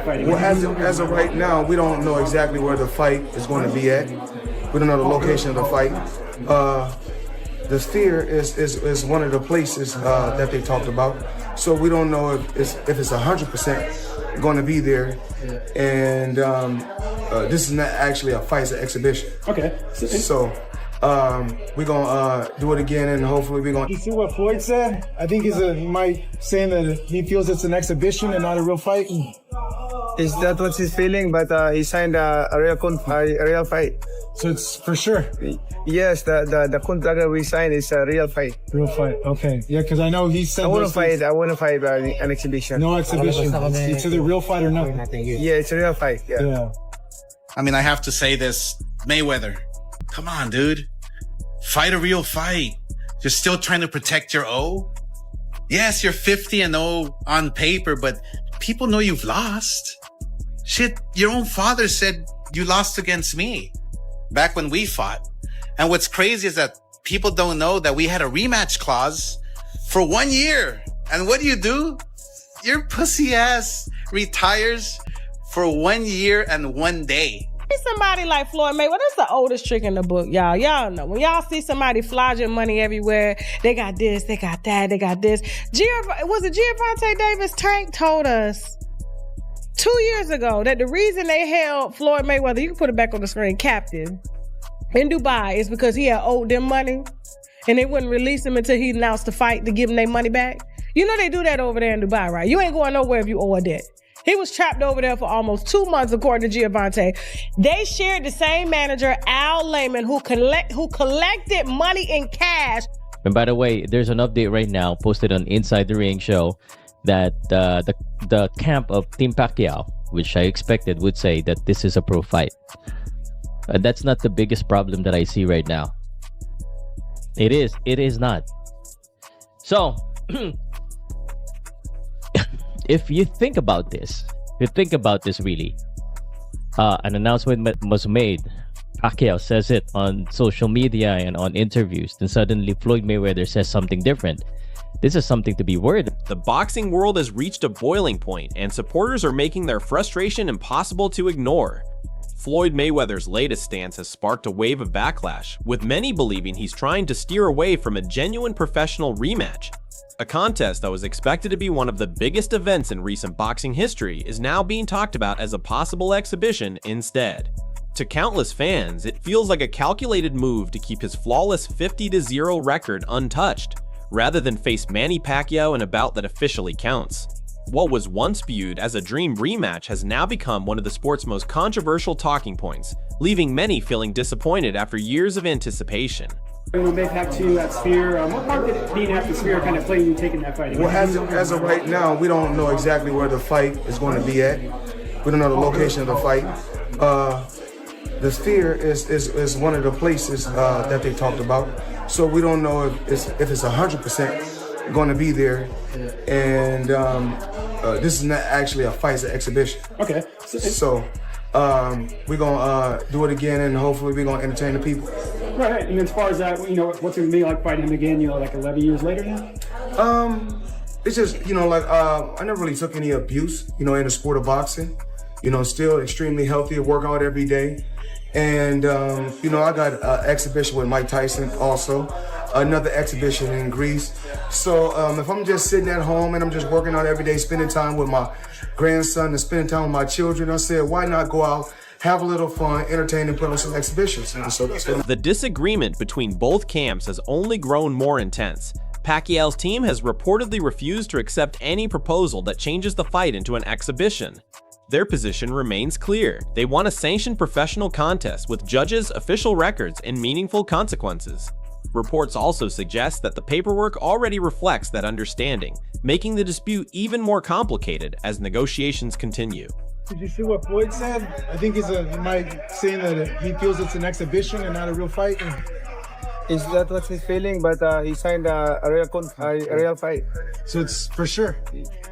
Well, as of right now, we don't know exactly where the fight is going to be at. We don't know the location of the fight. The Sphere is one of the places that they talked about. So we don't know if it's 100% going to be there. And this is not actually a fight, it's an exhibition. Okay. So we're gonna do it again, and hopefully we're gonna. You see what Floyd said? I think he might saying that he feels it's an exhibition and not a real fight. Is that what he's feeling? But he signed a real fight. So it's for sure. Yes, the contract we signed is a real fight. Real fight. Okay. Yeah, because I know he said. I want to fight an exhibition. No exhibition. It's either real fight or nothing. Yeah, it's a real fight. Yeah. I mean, I have to say this, Mayweather. Come on, dude. Fight a real fight. You're still trying to protect your O? Yes, you're 50-0 on paper, but people know you've lost. Shit, your own father said you lost against me back when we fought. And what's crazy is that people don't know that we had a rematch clause for 1 year. And what do? Your pussy ass retires for 1 year and 1 day. Somebody like Floyd Mayweather, that's the oldest trick in the book, y'all. Y'all know. When y'all see somebody flogging money everywhere, they got this, they got that, they got this. Was it Gervonta Davis? Tank told us 2 years ago that the reason they held Floyd Mayweather, you can put it back on the screen, captive in Dubai is because he had owed them money and they wouldn't release him until he announced the fight to give them their money back. You know they do that over there in Dubai, right? You ain't going nowhere if you owe a debt. He was trapped over there for almost 2 months, according to Gervonta. They shared the same manager, Al Layman, who collected money in cash. And by the way, there's an update right now posted on Inside the Ring show that the camp of Team Pacquiao, which I expected, would say that this is a pro fight. That's not the biggest problem that I see right now. It is not. So, if you think about this really, an announcement was made. Pacquiao says it on social media and on interviews. Then suddenly Floyd Mayweather says something different. This is something to be worried about. The boxing world has reached a boiling point, and supporters are making their frustration impossible to ignore. Floyd Mayweather's latest stance has sparked a wave of backlash, with many believing he's trying to steer away from a genuine professional rematch. A contest that was expected to be one of the biggest events in recent boxing history is now being talked about as a possible exhibition instead. To countless fans, it feels like a calculated move to keep his flawless 50-0 record untouched, rather than face Manny Pacquiao in a bout that officially counts. What was once viewed as a dream rematch has now become one of the sport's most controversial talking points, leaving many feeling disappointed after years of anticipation. When they back to that Sphere, what part did being at the Sphere kind of play in you taking that fight? Well, as of right now, we don't know exactly where the fight is going to be at. We don't know the location of the fight. The Sphere is one of the places that they talked about. So we don't know if it's 100% going to be there. And this is not actually a fight, it's an exhibition. Okay. So we're going to do it again, and hopefully we're going to entertain the people. Right. And as far as that, what's it going to be like fighting him again, like 11 years later now? It's just, I never really took any abuse, in the sport of boxing. Still extremely healthy, work out every day. And, I got an exhibition with Mike Tyson also, another exhibition in Greece. So if I'm just sitting at home and I'm just working out every day, spending time with my grandson and spending time with my children, I said, why not go out, have a little fun, entertain, and put on some exhibitions. And so that's what the disagreement between both camps has only grown more intense. Pacquiao's team has reportedly refused to accept any proposal that changes the fight into an exhibition. Their position remains clear. They want a sanctioned professional contest with judges, official records, and meaningful consequences. Reports also suggest that the paperwork already reflects that understanding, making the dispute even more complicated as negotiations continue. Did you see what Floyd said? I think he might saying that he feels it's an exhibition and not a real fight. Is that what he's feeling? But he signed a real fight. So it's for sure.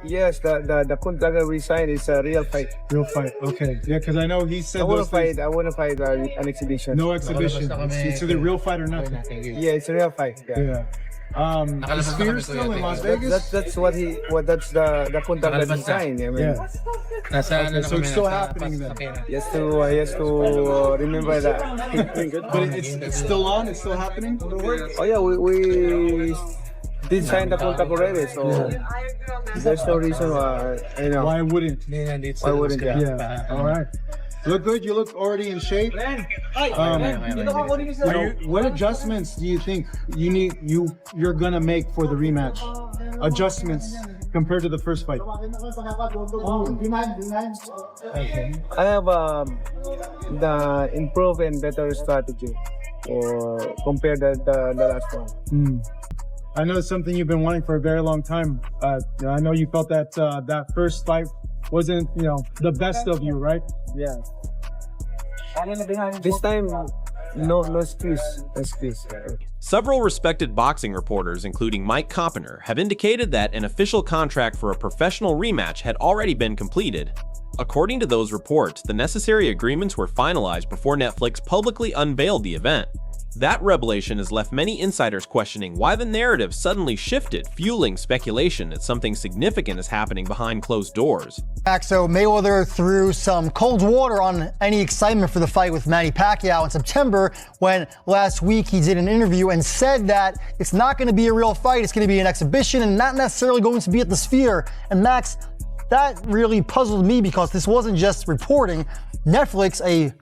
Yes, the contract we signed is a real fight. Real fight. Okay. Yeah, because I know he said I want to fight an exhibition. No exhibition. It's either real fight or nothing. Yeah, it's a real fight. Yeah. Is Fear still in Las Vegas? That's the contract that he signed. I mean, Yeah. Okay, so it's still happening then. he has to remember that. But it's still on? It's still happening? Oh yeah, we did sign the contract already, so there's no reason why. You know, Why wouldn't? why wouldn't? Yeah. All right. Look good. You look already in shape. What adjustments do you think you're gonna make for the rematch? Adjustments compared to the first fight. I have the improved and better strategy or compared to the last one. I know it's something you've been wanting for a very long time. I know you felt that that first fight wasn't, the best of you, right? Yeah. This time, no excuse. Several respected boxing reporters, including Mike Coppener, have indicated that an official contract for a professional rematch had already been completed. According to those reports, the necessary agreements were finalized before Netflix publicly unveiled the event. That revelation has left many insiders questioning why the narrative suddenly shifted, fueling speculation that something significant is happening behind closed doors. So Mayweather threw some cold water on any excitement for the fight with Manny Pacquiao in September, when last week he did an interview and said that it's not going to be a real fight, it's going to be an exhibition and not necessarily going to be at the Sphere. And Max, that really puzzled me because this wasn't just reporting. Netflix, a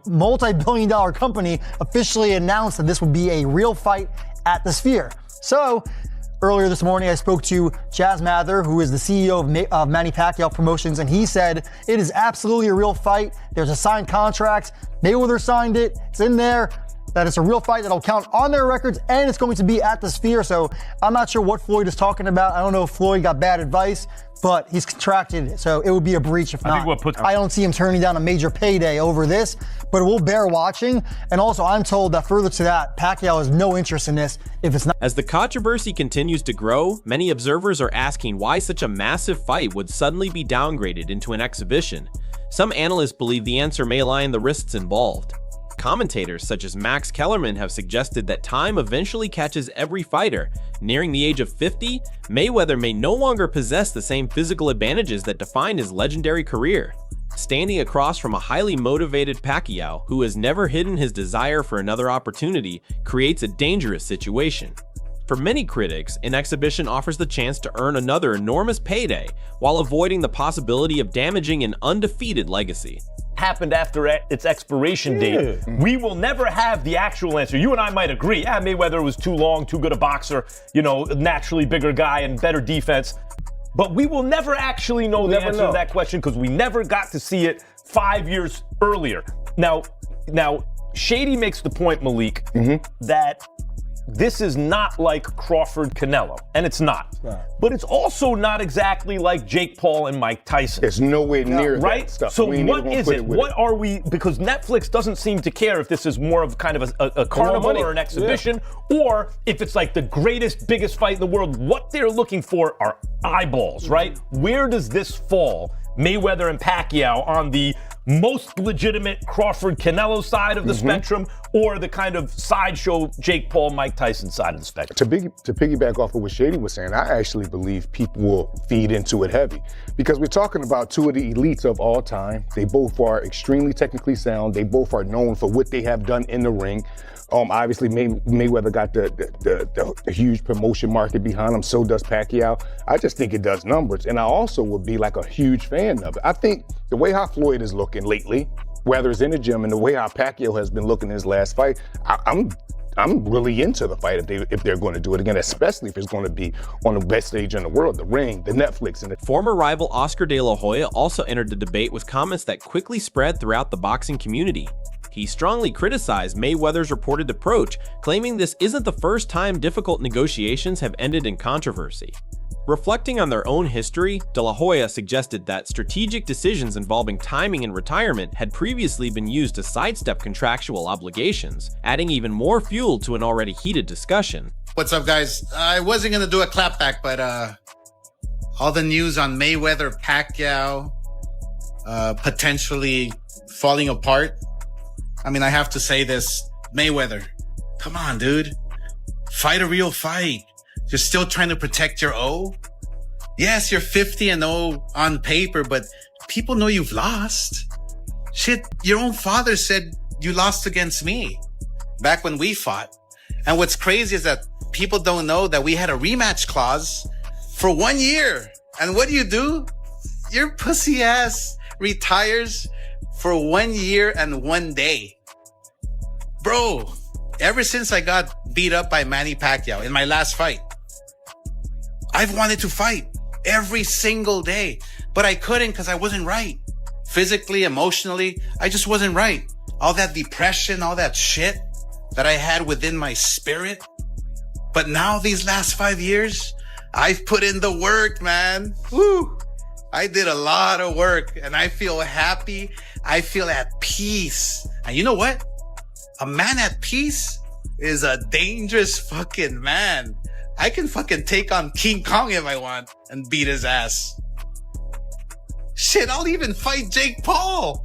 multi-billion-dollar company, officially announced that this would be a real fight at the Sphere. So earlier this morning, I spoke to Chaz Mather, who is the CEO of Manny Pacquiao Promotions, and he said it is absolutely a real fight. There's a signed contract. Mayweather signed it. It's in there. That it's a real fight that'll count on their records, and it's going to be at the Sphere. So I'm not sure what Floyd is talking about. I don't know if Floyd got bad advice, but he's contracted, so it would be a breach if not. I don't see him turning down a major payday over this, but we'll bear watching. And also, I'm told that further to that, Pacquiao has no interest in this if it's not. As the controversy continues to grow, many observers are asking why such a massive fight would suddenly be downgraded into an exhibition. Some analysts believe the answer may lie in the risks involved. Commentators such as Max Kellerman have suggested that time eventually catches every fighter. Nearing the age of 50, Mayweather may no longer possess the same physical advantages that defined his legendary career. Standing across from a highly motivated Pacquiao, who has never hidden his desire for another opportunity, creates a dangerous situation. For many critics, an exhibition offers the chance to earn another enormous payday, while avoiding the possibility of damaging an undefeated legacy. Happened after its expiration date. We will never have the actual answer. You and I might agree, Mayweather was too long, too good a boxer, naturally bigger guy and better defense. But we will never actually know the answer to that question because we never got to see it 5 years earlier. Now, Shady makes the point, Malik, that this is not like Crawford-Canelo, and it's not. But it's also not exactly like Jake Paul and Mike Tyson. It's nowhere near right? that stuff. So what is it? What are we, because Netflix doesn't seem to care if this is more of kind of a carnival or an exhibition, or if it's like the greatest, biggest fight in the world. What they're looking for are eyeballs, right? Where does this fall, Mayweather and Pacquiao, on the most legitimate Crawford-Canelo side of the spectrum, or the kind of sideshow Jake Paul, Mike Tyson side of the spectrum? To piggyback off of what Shady was saying, I actually believe people will feed into it heavy because we're talking about two of the elites of all time. They both are extremely technically sound. They both are known for what they have done in the ring. Obviously, Mayweather got the huge promotion market behind him. So does Pacquiao. I just think it does numbers. And I also would be like a huge fan of it. I think the way how Floyd is looking lately, whether it's in the gym and the way how Pacquiao has been looking in his last fight, I'm really into the fight if they're going to do it again, especially if it's going to be on the best stage in the world, the ring, the Netflix. And Former rival Oscar De La Hoya also entered the debate with comments that quickly spread throughout the boxing community. He strongly criticized Mayweather's reported approach, claiming this isn't the first time difficult negotiations have ended in controversy. Reflecting on their own history, De La Hoya suggested that strategic decisions involving timing and retirement had previously been used to sidestep contractual obligations, adding even more fuel to an already heated discussion. What's up, guys? I wasn't going to do a clapback, but all the news on Mayweather, Pacquiao, potentially falling apart. I mean, I have to say this. Mayweather, come on, dude. Fight a real fight. You're still trying to protect your O? Yes, you're 50-0 on paper, but people know you've lost. Shit, your own father said you lost against me back when we fought. And what's crazy is that people don't know that we had a rematch clause for 1 year. And what do? Your pussy ass retires for 1 year and 1 day. Bro, ever since I got beat up by Manny Pacquiao in my last fight, I've wanted to fight every single day, but I couldn't because I wasn't right. Physically, emotionally, I just wasn't right. All that depression, all that shit that I had within my spirit. But now these last 5 years, I've put in the work, man. Woo! I did a lot of work and I feel happy. I feel at peace. And you know what? A man at peace is a dangerous fucking man. I can fucking take on King Kong if I want and beat his ass. Shit, I'll even fight Jake Paul.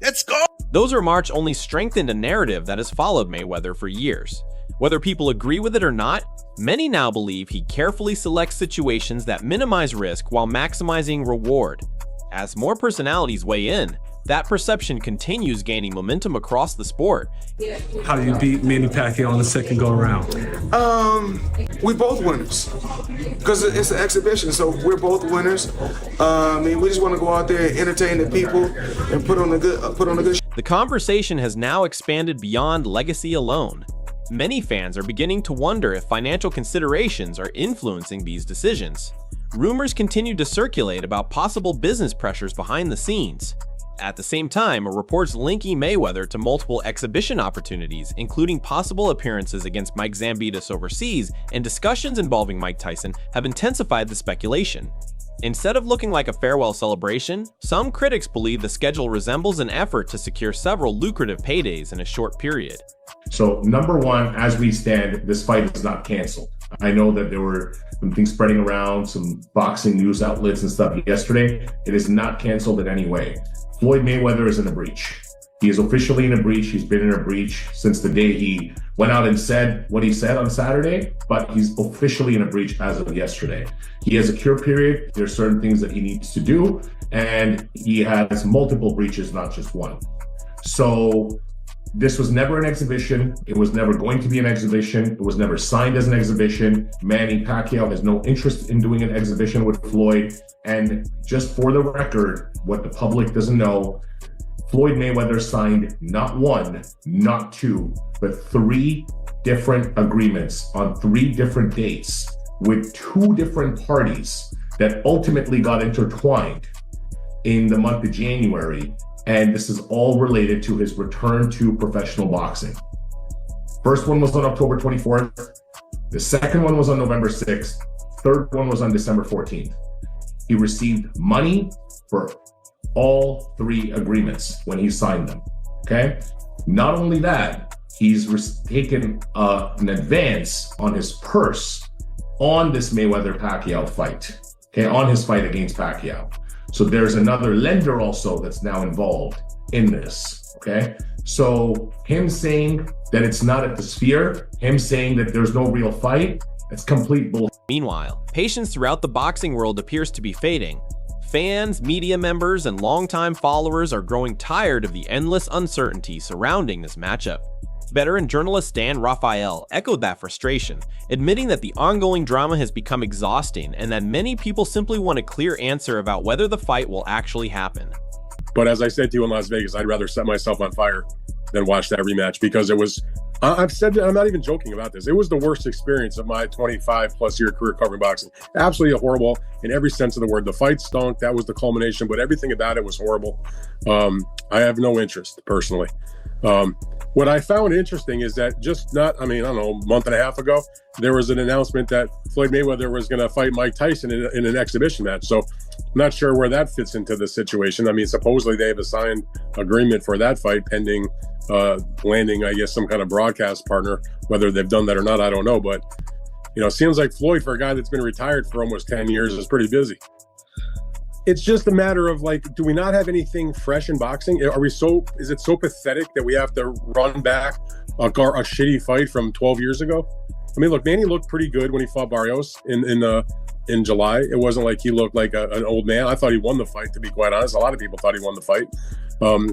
Let's go. Those remarks only strengthened a narrative that has followed Mayweather for years. Whether people agree with it or not, many now believe he carefully selects situations that minimize risk while maximizing reward. As more personalities weigh in, that perception continues gaining momentum across the sport. How do you beat Manny Pacquiao on the second go around? We both winners because it's an exhibition, so we're both winners. We just want to go out there and entertain the people and put on a good. The conversation has now expanded beyond legacy alone. Many fans are beginning to wonder if financial considerations are influencing these decisions. Rumors continue to circulate about possible business pressures behind the scenes. At the same time, reports linking Mayweather to multiple exhibition opportunities, including possible appearances against Mike Zambitas overseas, and discussions involving Mike Tyson have intensified the speculation. Instead of looking like a farewell celebration, some critics believe the schedule resembles an effort to secure several lucrative paydays in a short period. So, number one, as we stand, this fight is not canceled. I know that there were some things spreading around, some boxing news outlets and stuff yesterday. It is not canceled in any way. Floyd Mayweather is in a breach. He is officially in a breach. He's been in a breach since the day he went out and said what he said on Saturday, but he's officially in a breach as of yesterday. He has a cure period. There's certain things that he needs to do, and he has multiple breaches, not just one. So this was never an exhibition. It was never going to be an exhibition. It was never signed as an exhibition. Manny Pacquiao has no interest in doing an exhibition with Floyd. And just for the record, what the public doesn't know, Floyd Mayweather signed not one, not two, but 3 different agreements on 3 different dates with 2 different parties that ultimately got intertwined in the month of January. And this is all related to his return to professional boxing. First one was on October 24th. The second one was on November 6th. Third one was on December 14th. He received money for all 3 agreements when he signed them, okay? Not only that, he's taken an advance on his purse on this Mayweather-Pacquiao fight, okay, on his fight against Pacquiao. So there's another lender also that's now involved in this, okay? So him saying that it's not at the Sphere, him saying that there's no real fight, it's complete bullshit. Meanwhile, patience throughout the boxing world appears to be fading. Fans, media members, and longtime followers are growing tired of the endless uncertainty surrounding this matchup. Veteran journalist Dan Raphael echoed that frustration, admitting that the ongoing drama has become exhausting and that many people simply want a clear answer about whether the fight will actually happen. But as I said to you in Las Vegas, I'd rather set myself on fire than watch that rematch because it was, I've said that, I'm not even joking about this. It was the worst experience of my 25 plus year career covering boxing. Absolutely horrible in every sense of the word. The fight stunk. That was the culmination, but everything about it was horrible. I have no interest personally. What I found interesting is that a month and a half ago, there was an announcement that Floyd Mayweather was going to fight Mike Tyson in an exhibition match. So I'm not sure where that fits into the situation. I mean, supposedly they have a signed agreement for that fight pending landing, I guess, some kind of broadcast partner. Whether they've done that or not, I don't know. But, it seems like Floyd, for a guy that's been retired for almost 10 years, is pretty busy. It's just a matter of do we not have anything fresh in boxing? Is it so pathetic that we have to run back a shitty fight from 12 years ago? I mean, look, Manny looked pretty good when he fought Barrios in July. It wasn't like he looked like an old man. I thought he won the fight, to be quite honest. A lot of people thought he won the fight.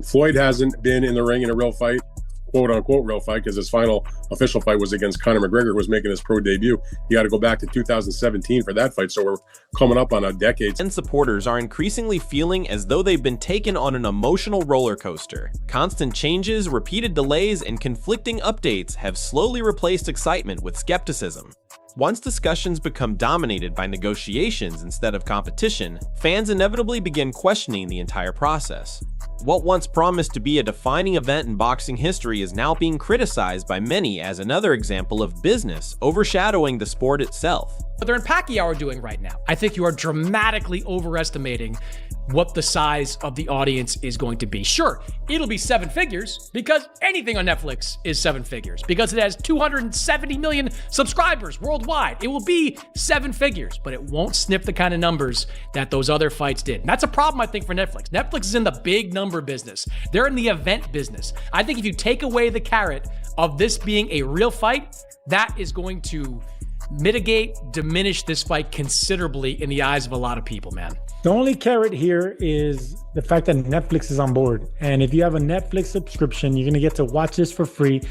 Floyd hasn't been in the ring in a real fight, quote unquote real fight, because his final official fight was against Conor McGregor, who was making his pro debut. You got to go back to 2017 for that fight. So we're coming up on a decade. And supporters are increasingly feeling as though they've been taken on an emotional roller coaster. Constant changes, repeated delays, and conflicting updates have slowly replaced excitement with skepticism. Once discussions become dominated by negotiations instead of competition, fans inevitably begin questioning the entire process. What once promised to be a defining event in boxing history is now being criticized by many as another example of business overshadowing the sport itself. What Pacquiao are doing right now, I think you are dramatically overestimating what the size of the audience is going to be. Sure, it'll be 7 figures because anything on Netflix is 7 figures because it has 270 million subscribers worldwide. It will be 7 figures, but it won't snip the kind of numbers that those other fights did. And that's a problem, I think, for Netflix. Netflix is in the big number business. They're in the event business. I think if you take away the carrot of this being a real fight, that is going to diminish this fight considerably in the eyes of a lot of people, man. The only carrot here is the fact that Netflix is on board. And if you have a Netflix subscription, you're going to get to watch this for free.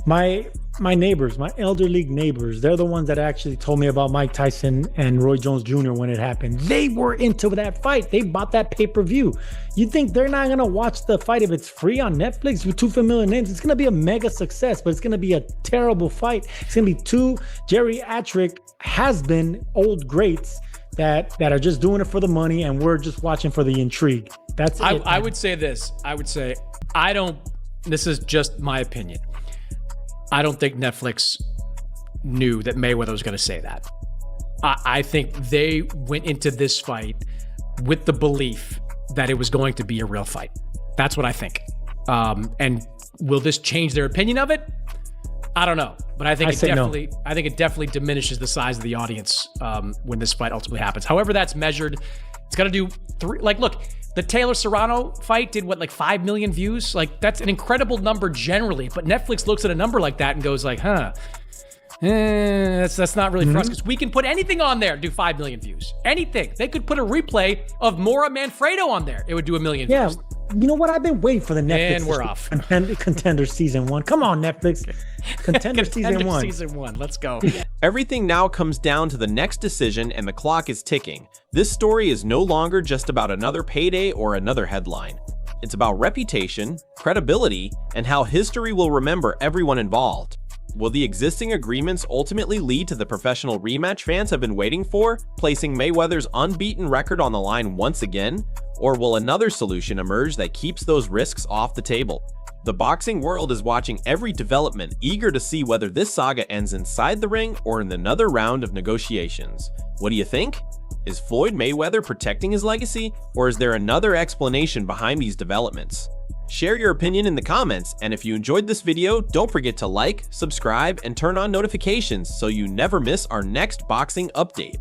My neighbors, my elder league neighbors, they're the ones that actually told me about Mike Tyson and Roy Jones Jr. when it happened. They were into that fight. They bought that pay-per-view. You think they're not going to watch the fight if it's free on Netflix with 2 familiar names? It's going to be a mega success, but it's going to be a terrible fight. It's going to be 2 geriatric has-been old greats that are just doing it for the money, and we're just watching for the intrigue. That's it. I would say this. I would say, this is just my opinion. I don't think Netflix knew that Mayweather was going to say that. I think they went into this fight with the belief that it was going to be a real fight. That's what I think. And will this change their opinion of it? I don't know, but I think it definitely diminishes the size of the audience when this fight ultimately happens. However that's measured, it's got to do 3. Like, look, the Taylor Serrano fight did what, like 5 million views? Like, that's an incredible number generally, but Netflix looks at a number like that and goes like, that's not really for us, because we can put anything on there and do 5 million views. Anything. They could put a replay of Mora Manfredo on there. It would do 1 million views. You know what? I've been waiting for the Netflix. And we're off. Contender season 1. Come on, Netflix. Contender season 1. Season 1. Let's go. Everything now comes down to the next decision, and the clock is ticking. This story is no longer just about another payday or another headline. It's about reputation, credibility, and how history will remember everyone involved. Will the existing agreements ultimately lead to the professional rematch fans have been waiting for, placing Mayweather's unbeaten record on the line once again? Or will another solution emerge that keeps those risks off the table? The boxing world is watching every development, eager to see whether this saga ends inside the ring or in another round of negotiations. What do you think? Is Floyd Mayweather protecting his legacy, or is there another explanation behind these developments? Share your opinion in the comments, and if you enjoyed this video, don't forget to like, subscribe, and turn on notifications so you never miss our next boxing update.